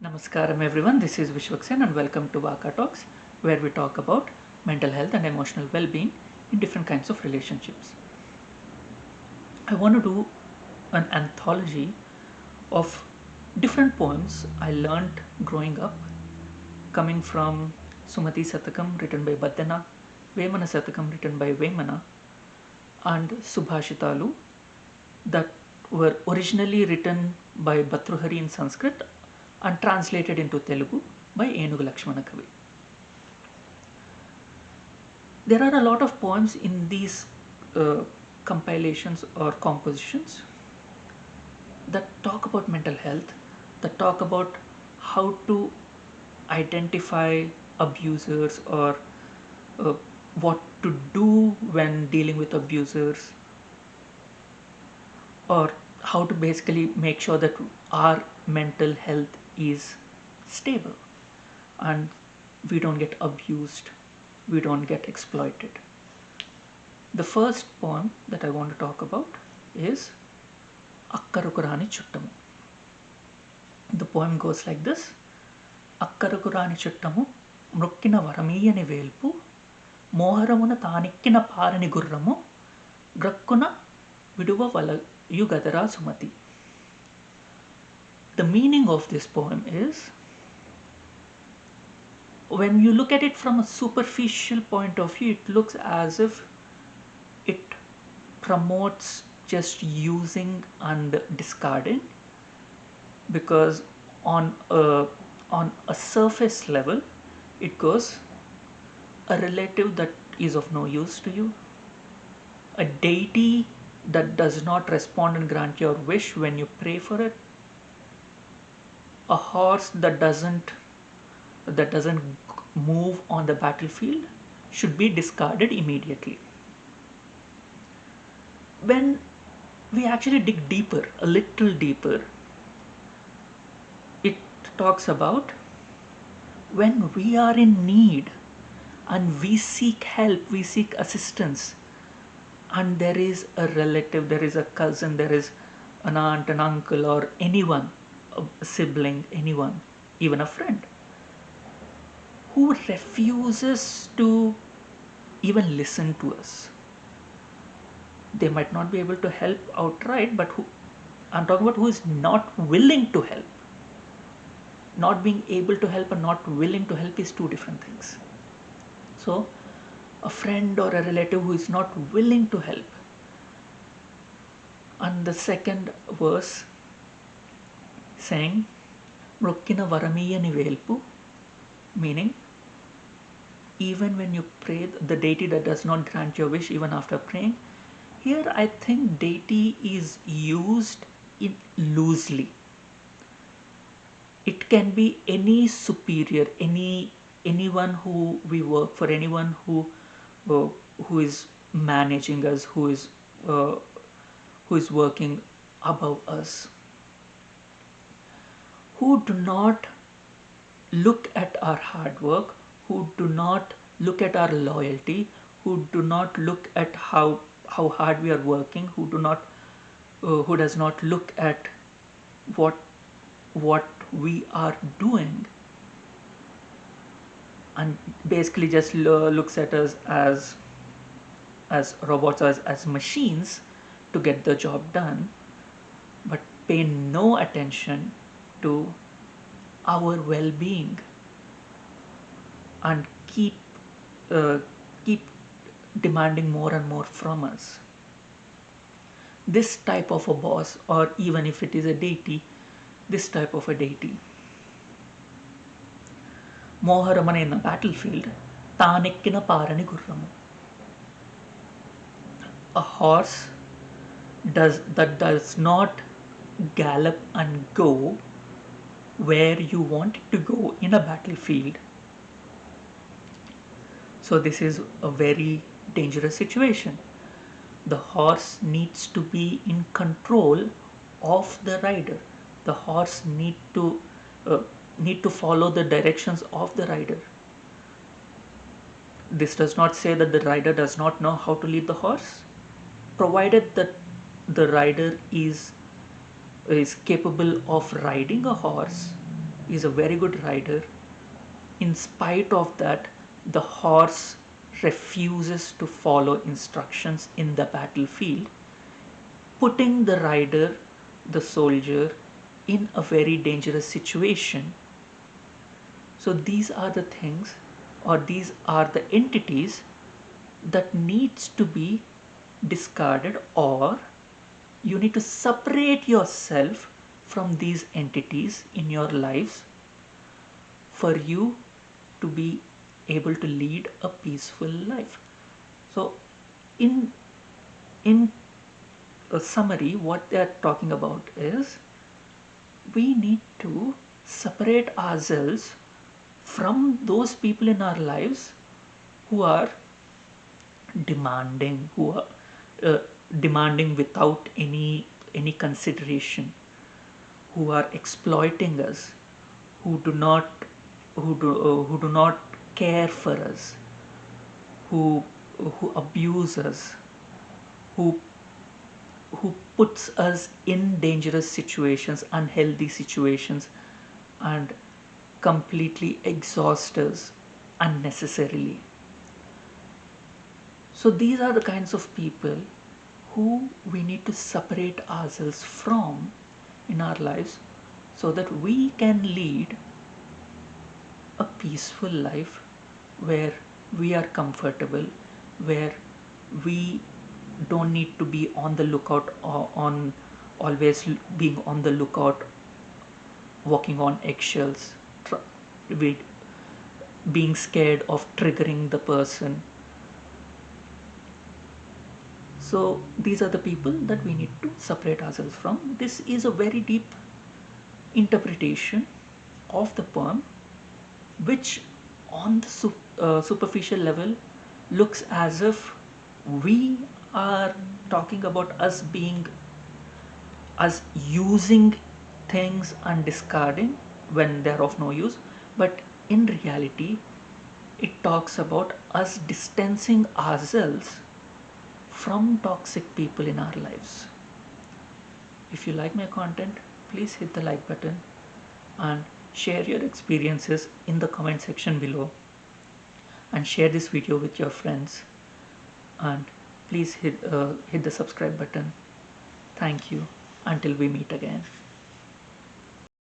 Namaskaram everyone, this is Vishwaksen and welcome to Vaka Talks, where we talk about mental health and emotional well-being in different kinds of relationships. I want to do an anthology of different poems I learnt growing up, coming from Sumati Satakam written by Baddana, Vemana Satakam written by Vemana, and Subhashitalu that were originally written by Bhartrhari in Sanskrit and translated into Telugu by Enugu Lakshmana Kavi. There are a lot of poems in these compilations or compositions that talk about mental health, that talk about how to identify abusers or what to do when dealing with abusers, or how to basically make sure that our mental health is stable and we don't get abused, we don't get exploited. The first poem that I want to talk about is Akkaraku Raani Chuttamu. The poem goes like this: Akkaraku Raani Chuttamu mrukkina varamiyani velpu మోహరమున తానిక్కిన పారని గుర్రము గ్రక్కున విడువ వలయు గదరా Sumathi. The meaning of this poem is, when you look at it from a superficial point of view, it looks as if it promotes just using and discarding, because on a surface level it goes, a relative that is of no use to you, a deity that does not respond and grant your wish when you pray for it, a horse that doesn't move on the battlefield should be discarded immediately. When we actually dig deeper, a little deeper, it talks about when we are in need and we seek help, we seek assistance, and there is a relative, there is a cousin, there is an aunt, an uncle, or anyone, a sibling, anyone, even a friend, who refuses to even listen to us. They might not be able to help outright, but I'm talking about who is not willing to help. Not being able to help and not willing to help is two different things. So, a friend or a relative who is not willing to help. And the second verse saying, Mrukkina varamiyani velpu, meaning, even when you pray, the deity that does not grant your wish even after praying. Here I think deity is used loosely. It can be any superior, anyone who we work for, anyone who is managing us, who is working above us, who do not look at our hard work, who do not look at our loyalty, who do not look at how hard we are working, who does not look at what we are doing, and basically just looks at us as robots, as machines to get the job done, but pay no attention to our well-being and keep demanding more and more from us. This type of a boss, or even if it is a deity, this type of a deity, మోహరమన in the battlefield, తానెక్కిన పారని గుర్రము. A horse that does not gallop and go where you want it to go in a battlefield. So this is a very dangerous situation. The horse needs to be in control of the rider. The horse need to follow the directions of the rider. This does not say that the rider does not know how to lead the horse, provided that the rider is capable of riding a horse is a very good rider. In spite of that, the horse refuses to follow instructions in the battlefield, putting the rider, the soldier, in a very dangerous situation. So these are the things, or these are the entities that needs to be discarded, or you need to separate yourself from these entities in your lives for you to be able to lead a peaceful life. So in in a summary, what they are talking about is we need to separate ourselves from those people in our lives who are demanding, who are uh, demanding without any consideration, who are exploiting us, who do not care for us, who who abuse us, who who puts us in dangerous situations, unhealthy situations, and completely exhaust us unnecessarily. So these are the kinds of people who we need to separate ourselves from in our lives so that we can lead a peaceful life where we are comfortable, where we don't need to be on the lookout, or on always being on the lookout, walking on eggshells, with being scared of triggering the person. So these are the people that we need to separate ourselves from. This is a very deep interpretation of the poem, which on the superficial level looks as if we are talking about us using things and discarding when they're of no use, but in reality it talks about us distancing ourselves from toxic people in our lives. If you like my content, please hit the like button and share your experiences in the comment section below, and share this video with your friends, and please hit the subscribe button. Thank you. Until we meet again.